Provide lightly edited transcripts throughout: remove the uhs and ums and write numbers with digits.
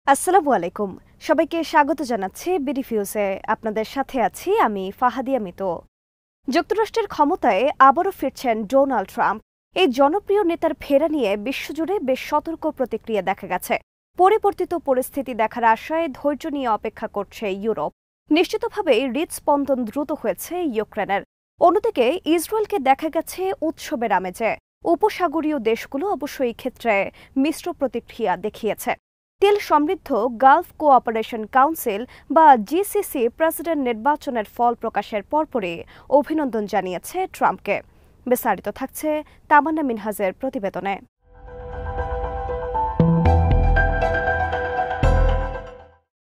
আসসালামু আলাইকুম। সবাইকে স্বাগত জানাচ্ছি বিডিফিউজে। আপনাদের সাথে আছি আমি ফাহাদিয়া মিতো। যুক্তরাষ্ট্রের ক্ষমতায় আবারও ফিরছেন ডোনাল্ড ট্রাম্প। এই জনপ্রিয় নেতার ফেরা নিয়ে বিশ্বজুড়ে বেশ সতর্ক প্রতিক্রিয়া দেখা গেছে। পরিবর্তিত পরিস্থিতি দেখার আশায় ধৈর্য নিয়ে অপেক্ষা করছে ইউরোপ। নিশ্চিতভাবেই হৃদস্পন্দন দ্রুত হয়েছে ইউক্রেনের। অন্যদিকে ইসরায়েলকে দেখা গেছে উৎসবের আমেজে। উপসাগরীয় দেশগুলো অবশ্য এই ক্ষেত্রে মিশ্র প্রতিক্রিয়া দেখিয়েছে। তেল সমৃদ্ধ গালফ কোঅপারেশন কাউন্সিল বা জিসিসি প্রেসিডেন্ট নির্বাচনের ফল প্রকাশের পরপরই অভিনন্দন জানিয়েছে ট্রাম্পকে। বিস্তারিত থাকছে তামান্না মিনহাজের প্রতিবেদনে।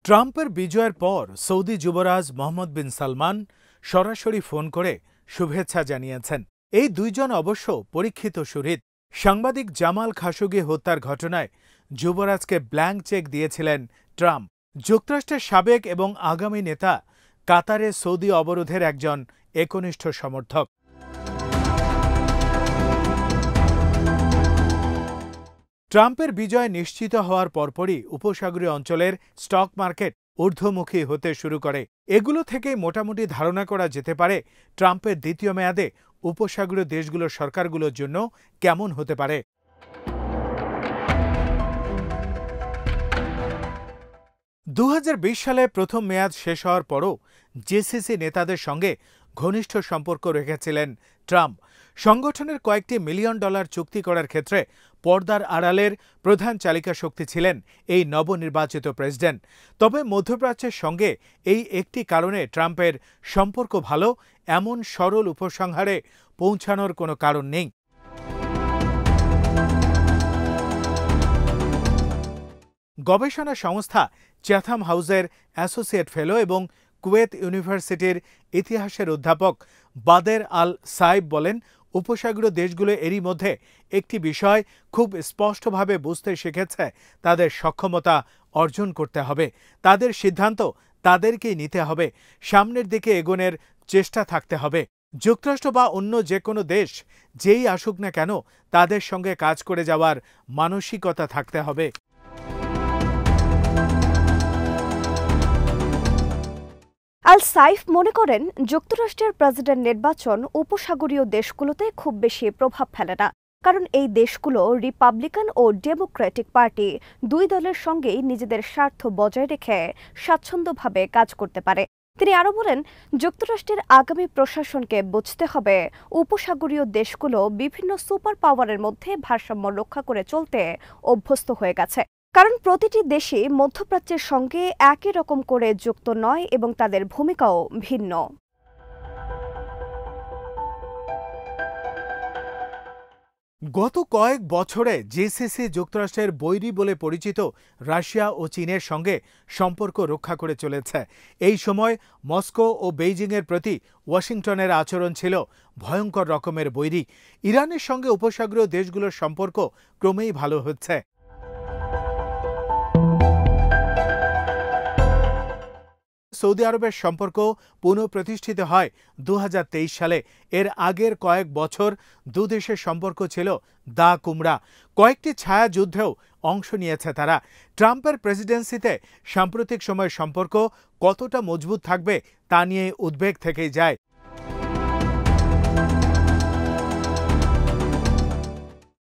ট্রাম্পের বিজয়ের পর সৌদি যুবরাজ মোহাম্মদ বিন সালমান সরাসরি ফোন করে শুভেচ্ছা জানিয়েছেন। এই দুইজন অবশ্য পরীক্ষিত সুহৃদ। সাংবাদিক জামাল খাশোগি হত্যার ঘটনায় যুবরাজকে ব্ল্যাঙ্ক চেক দিয়েছিলেন ট্রাম্প। যুক্তরাষ্ট্রের সাবেক এবং আগামী নেতা, কাতারে সৌদি অবরোধের একজন একনিষ্ঠ সমর্থক। ট্রাম্পের বিজয় নিশ্চিত হওয়ার পরপরই উপসাগরীয় অঞ্চলের স্টক মার্কেট ঊর্ধ্বমুখী হতে শুরু করে। এগুলো থেকেই মোটামুটি ধারণা করা যেতে পারে ট্রাম্পের দ্বিতীয় মেয়াদে উপসাগরীয় দেশগুলোর সরকারগুলোর জন্য কেমন হতে পারে। 2020 সালে প্রথম মেয়াদ শেষ হওয়ার পরও জিসিসি নেতাদের সঙ্গে ঘনিষ্ঠ সম্পর্ক রেখেছিলেন ট্রাম্প। সংগঠনের কয়েকটি $1 মিলিয়ন চুক্তি করার ক্ষেত্রে পর্দার আড়ালের প্রধান চালিকা শক্তি ছিলেন এই নবনির্বাচিত প্রেসিডেন্ট। তবে মধ্যপ্রাচ্যের সঙ্গে এই একটি কারণে ট্রাম্পের সম্পর্ক ভালো এমন সরল উপসংহারে পৌঁছানোর কোনো কারণ নেই। গবেষণা সংস্থা চ্যাথাম হাউসের অ্যাসোসিয়েট ফেলো এবং কুয়েত ইউনিভার্সিটির ইতিহাসের অধ্যাপক বাদের আল সাইব বলেন, উপসাগরীয় দেশগুলো এরই মধ্যে একটি বিষয় খুব স্পষ্টভাবে বুঝতে শিখেছে, তাদের সক্ষমতা অর্জন করতে হবে, তাদের সিদ্ধান্ত তাদেরকেই নিতে হবে, সামনের দিকে এগোনোর চেষ্টা থাকতে হবে। যুক্তরাষ্ট্র বা অন্য যে কোনো দেশ যেই আসুক না কেন, তাদের সঙ্গে কাজ করে যাওয়ার মানসিকতা থাকতে হবে। আল সাইফ মনে করেন, যুক্তরাষ্ট্রের প্রেসিডেন্ট নির্বাচন উপসাগরীয় দেশগুলোতে খুব বেশি প্রভাব ফেলে না, কারণ এই দেশগুলো রিপাবলিকান ও ডেমোক্রেটিক পার্টি দুই দলের সঙ্গেই নিজেদের স্বার্থ বজায় রেখে স্বাচ্ছন্দ্যভাবে কাজ করতে পারে। তিনি আরও বলেন, যুক্তরাষ্ট্রের আগামী প্রশাসনকে বুঝতে হবে উপসাগরীয় দেশগুলো বিভিন্ন সুপার পাওয়ারের মধ্যে ভারসাম্য রক্ষা করে চলতে অভ্যস্ত হয়ে গেছে, কারণ প্রতিটি দেশই মধ্যপ্রাচ্যের সঙ্গে একই রকম করে যুক্ত নয় এবং তাদের ভূমিকাও ভিন্ন। গত কয়েক বছরে জিসিসি যুক্তরাষ্ট্রের বৈরী বলে পরিচিত রাশিয়া ও চীনের সঙ্গে সম্পর্ক রক্ষা করে চলেছে। এই সময় মস্কো ও বেইজিংয়ের প্রতি ওয়াশিংটনের আচরণ ছিল ভয়ঙ্কর রকমের বৈরী। ইরানের সঙ্গে উপসাগরীয় দেশগুলোর সম্পর্ক ক্রমেই ভালো হচ্ছে। সৌদি আরবের সম্পর্ক পুনঃপ্রতিষ্ঠিত হয় 2023 সালে। এর আগের কয়েক বছর দুদেশের সম্পর্ক ছিল দা কুমড়া। কয়েকটি ছায়া যুদ্ধেও অংশ নিয়েছে তারা। ট্রাম্পের প্রেসিডেন্সিতে সাম্প্রতিক সময়ের সম্পর্ক কতটা মজবুত থাকবে তা নিয়ে উদ্বেগ থেকেই যায়।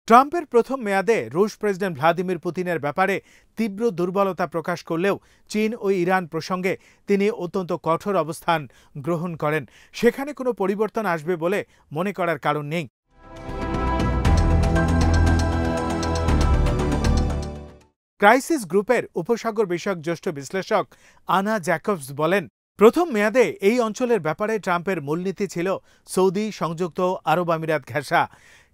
ট্রাম্পের প্রথম মেয়াদে রুশ প্রেসিডেন্ট ভ্লাদিমির পুতিনের ব্যাপারে তীব্র দুর্বলতা প্রকাশ করলেও চীন ও ইরান প্রসঙ্গে তিনি অত্যন্ত কঠোর অবস্থান গ্রহণ করেন। সেখানে কোনো পরিবর্তন আসবে বলে মনে করার কারণ নেই। ক্রাইসিস গ্রুপের উপসাগর বিষয়ক জ্যেষ্ঠ বিশ্লেষক আনা জ্যাকবস বলেন, প্রথম মেয়াদে এই অঞ্চলের ব্যাপারে ট্রাম্পের মূলনীতি ছিল সৌদি, সংযুক্ত আরব আমিরাত ঘেঁষা।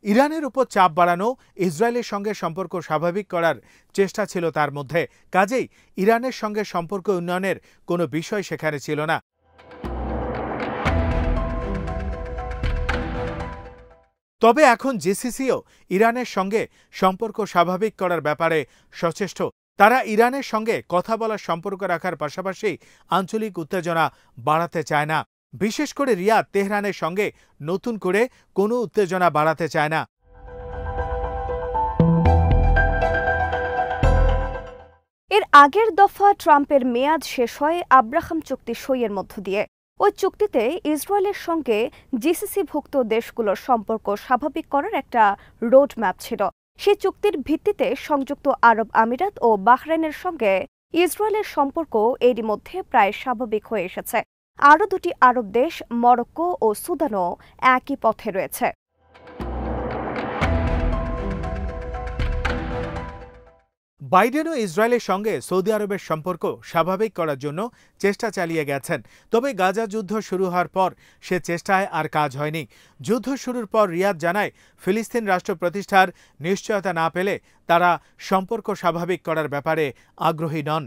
ইরানের উপর চাপ বাড়ানো, ইসরায়েলের সঙ্গে সম্পর্ক স্বাভাবিক করার চেষ্টা ছিল তার মধ্যে। কাজেই ইরানের সঙ্গে সম্পর্ক উন্নয়নের কোনো বিষয় সেখানে ছিল না। তবে এখন জিসিসিও ইরানের সঙ্গে সম্পর্ক স্বাভাবিক করার ব্যাপারে সচেষ্ট। তারা ইরানের সঙ্গে কথা বলার সম্পর্ক রাখার পাশাপাশি আঞ্চলিক উত্তেজনা বাড়াতে চায় না। বিশেষ করে রিয়াদ তেহরানের সঙ্গে নতুন করে কোনো উত্তেজনা বাড়াতে চায় না। এর আগের দফা ট্রাম্পের মেয়াদ শেষ হয় আব্রাহাম চুক্তি সইয়ের মধ্য দিয়ে। ওই চুক্তিতে ইসরায়েলের সঙ্গে জিসিসিভুক্ত দেশগুলোর সম্পর্ক স্বাভাবিক করার একটা রোড ম্যাপ ছিল। সেই চুক্তির ভিত্তিতে সংযুক্ত আরব আমিরাত ও বাহরাইনের সঙ্গে ইসরায়েলের সম্পর্ক এরই মধ্যে প্রায় স্বাভাবিক হয়ে এসেছে। আরও দুটি আরব দেশ মরক্কো ও সুদানও একই পথে রয়েছে। বাইডেন ও ইসরায়েলের সঙ্গে সৌদি আরবের সম্পর্ক স্বাভাবিক করার জন্য চেষ্টা চালিয়ে গেছেন। তবে গাজা যুদ্ধ শুরু হওয়ার পর সে চেষ্টায় আর কাজ হয়নি। যুদ্ধ শুরুর পর রিয়াদ জানায়, ফিলিস্তিন রাষ্ট্র প্রতিষ্ঠার নিশ্চয়তা না পেলে তারা সম্পর্ক স্বাভাবিক করার ব্যাপারে আগ্রহী নন।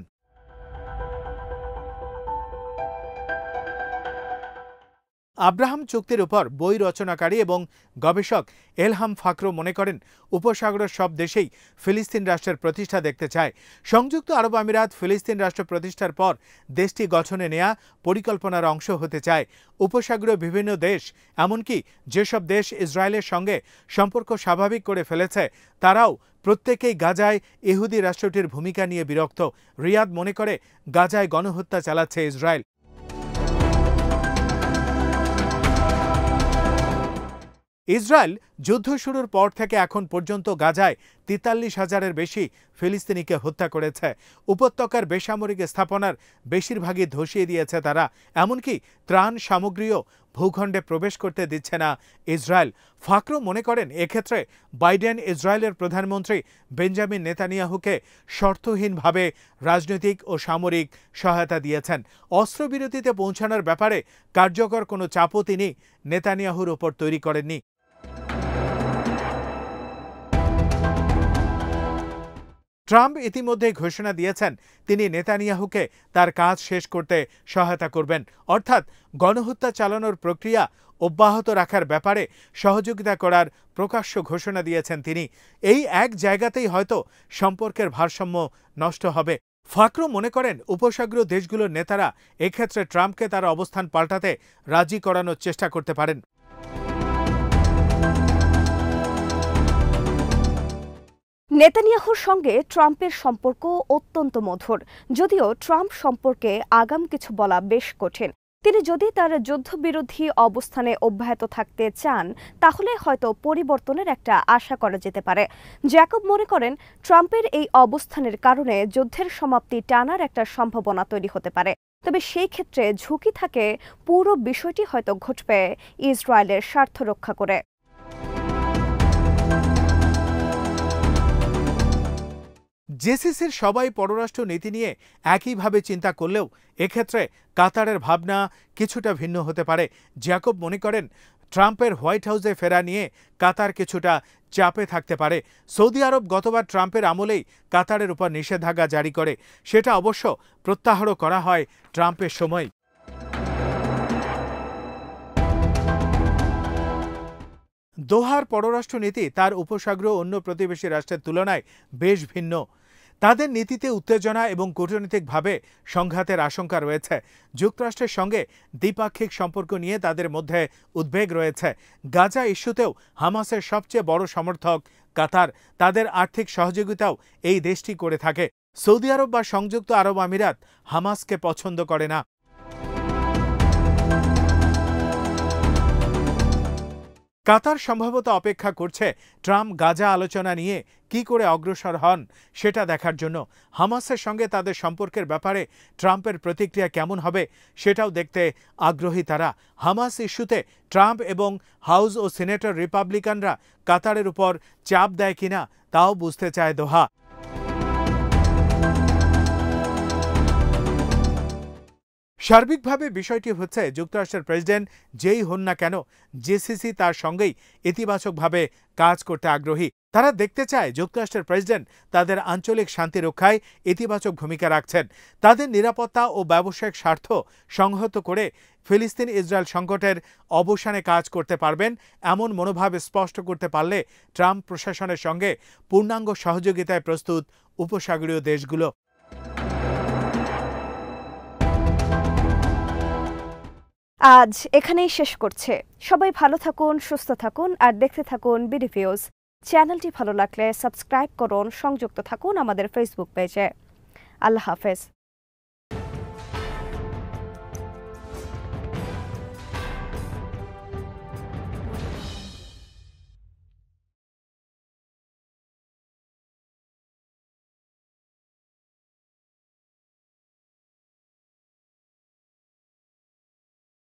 আব্রাহাম চুক্তির উপর বই রচনাকারী এবং গবেষক এলহাম ফাকরো মনে করেন, উপসাগরের সব দেশেই ফিলিস্তিন রাষ্ট্রের প্রতিষ্ঠা দেখতে চায়। সংযুক্ত আরব আমিরাত ফিলিস্তিন রাষ্ট্র প্রতিষ্ঠার পর দেশটি গঠনে নেয়া পরিকল্পনার অংশ হতে চায়। উপসাগরীয় বিভিন্ন দেশ, এমনকি যেসব দেশ ইসরায়েলের সঙ্গে সম্পর্ক স্বাভাবিক করে ফেলেছে, তারাও প্রত্যেকেই গাজায় ইহুদি রাষ্ট্রটির ভূমিকা নিয়ে বিরক্ত। রিয়াদ মনে করে গাজায় গণহত্যা চালাচ্ছে ইসরায়েল। ইসরায়েল যুদ্ধ শুরুর পর থেকে এখন পর্যন্ত গাজায় ৪৩,০০০-এর বেশি ফিলিস্তিনিকে হত্যা করেছে। উপত্যকার বেসামরিক স্থাপনার বেশিরভাগই ধসিয়ে দিয়েছে তারা। এমনকি ত্রাণ সামগ্রীও ভূখণ্ডে প্রবেশ করতে দিচ্ছে না ইসরায়েল। ফাকরো মনে করেন, এক্ষেত্রে বাইডেন ইসরায়েলের প্রধানমন্ত্রী বেঞ্জামিন নেতানিয়াহুকে শর্তহীনভাবে রাজনৈতিক ও সামরিক সহায়তা দিয়েছেন। অস্ত্রবিরতিতে পৌঁছানোর ব্যাপারে কার্যকর কোনো চাপও তিনি নেতানিয়াহুর ওপর তৈরি করেননি। ট্রাম্প ইতিমধ্যে ঘোষণা দিয়েছেন, তিনি নেতানিয়াহুকে তার কাজ শেষ করতে সহায়তা করবেন, অর্থাৎ গণহত্যা চালানোর প্রক্রিয়া অব্যাহত রাখার ব্যাপারে সহযোগিতা করার প্রকাশ্য ঘোষণা দিয়েছেন তিনি। এই এক জায়গাতেই হয়তো সম্পর্কের ভারসাম্য নষ্ট হবে। ফাকরো মনে করেন, উপসাগরীয় দেশগুলোর নেতারা এক্ষেত্রে ট্রাম্পকে তার অবস্থান পাল্টাতে রাজি করানোর চেষ্টা করতে পারেন। নেতানিয়াহুর সঙ্গে ট্রাম্পের সম্পর্ক অত্যন্ত মধুর, যদিও ট্রাম্প সম্পর্কে আগাম কিছু বলা বেশ কঠিন। তিনি যদি তার যুদ্ধবিরোধী অবস্থানে অব্যাহত থাকতে চান, তাহলে হয়তো পরিবর্তনের একটা আশা করা যেতে পারে। জ্যাকব মনে করেন, ট্রাম্পের এই অবস্থানের কারণে যুদ্ধের সমাপ্তি টানার একটা সম্ভাবনা তৈরি হতে পারে। তবে সেই ক্ষেত্রে ঝুঁকি থাকে পুরো বিষয়টি হয়তো ঘটবে ইসরায়েলের স্বার্থ রক্ষা করে। জেসিসির সবাই পররাষ্ট্র নীতি নিয়ে একইভাবে চিন্তা করলেও এক্ষেত্রে কাতারের ভাবনা কিছুটা ভিন্ন হতে পারে। জ্যাকব মনে করেন, ট্রাম্পের হোয়াইট হাউসে ফেরা নিয়ে কাতার কিছুটা চাপে থাকতে পারে। সৌদি আরব গতবার ট্রাম্পের আমলেই কাতারের উপর নিষেধাজ্ঞা জারি করে, সেটা অবশ্য প্রত্যাহারও করা হয় ট্রাম্পের সময়। দোহার পররাষ্ট্রনীতি তার উপসাগরীয় অন্য প্রতিবেশী রাষ্ট্রের তুলনায় বেশ ভিন্ন। তাদের নীতিতে উত্তেজনা এবং কূটনৈতিকভাবে সংঘাতের আশঙ্কা রয়েছে। যুক্তরাষ্ট্রের সঙ্গে দ্বিপাক্ষিক সম্পর্ক নিয়ে তাদের মধ্যে উদ্বেগ রয়েছে। গাজা ইস্যুতেও হামাসের সবচেয়ে বড় সমর্থক কাতার। তাদের আর্থিক সহযোগিতাও এই দেশটি করে থাকে। সৌদি আরব বা সংযুক্ত আরব আমিরাত হামাসকে পছন্দ করে না। কাতার সম্ভবত অপেক্ষা করছে ট্রাম্প গাজা আলোচনা নিয়ে কি করে অগ্রসর হন সেটা দেখার জন্য। হামাসের সঙ্গে তাদের সম্পর্কের ব্যাপারে ট্রাম্পের প্রতিক্রিয়া কেমন হবে সেটাও দেখতে আগ্রহী তারা। হামাস ইস্যুতে ট্রাম্প এবং হাউস ও সিনেটর রিপাবলিকানরা কাতারের উপর চাপ দেয় কিনা তাও বুঝতে চায় দোহা। সার্বিকভাবে বিষয়টি হচ্ছে, যুক্তরাষ্ট্রের প্রেসিডেন্ট যেই হন না কেন, জেসিসি তার সঙ্গেই ইতিবাচকভাবে কাজ করতে আগ্রহী। তারা দেখতে চায় যুক্তরাষ্ট্রের প্রেসিডেন্ট তাদের আঞ্চলিক শান্তি রক্ষায় ইতিবাচক ভূমিকা রাখছেন। তাদের নিরাপত্তা ও ব্যবসায়িক স্বার্থ সংহত করে ফিলিস্তিন ইসরায়েল সংকটের অবসানে কাজ করতে পারবেন, এমন মনোভাব স্পষ্ট করতে পারলে ট্রাম্প প্রশাসনের সঙ্গে পূর্ণাঙ্গ সহযোগিতায় প্রস্তুত উপসাগরীয় দেশগুলো। আজ এখানেই শেষ করছে। সবাই ভালো থাকুন, সুস্থ থাকুন আর দেখতে থাকুন বিডিভিউজ। চ্যানেলটি ভালো লাগলে সাবস্ক্রাইব করুন, সংযুক্ত থাকুন আমাদের ফেসবুক পেজে। আল্লাহ হাফেজ।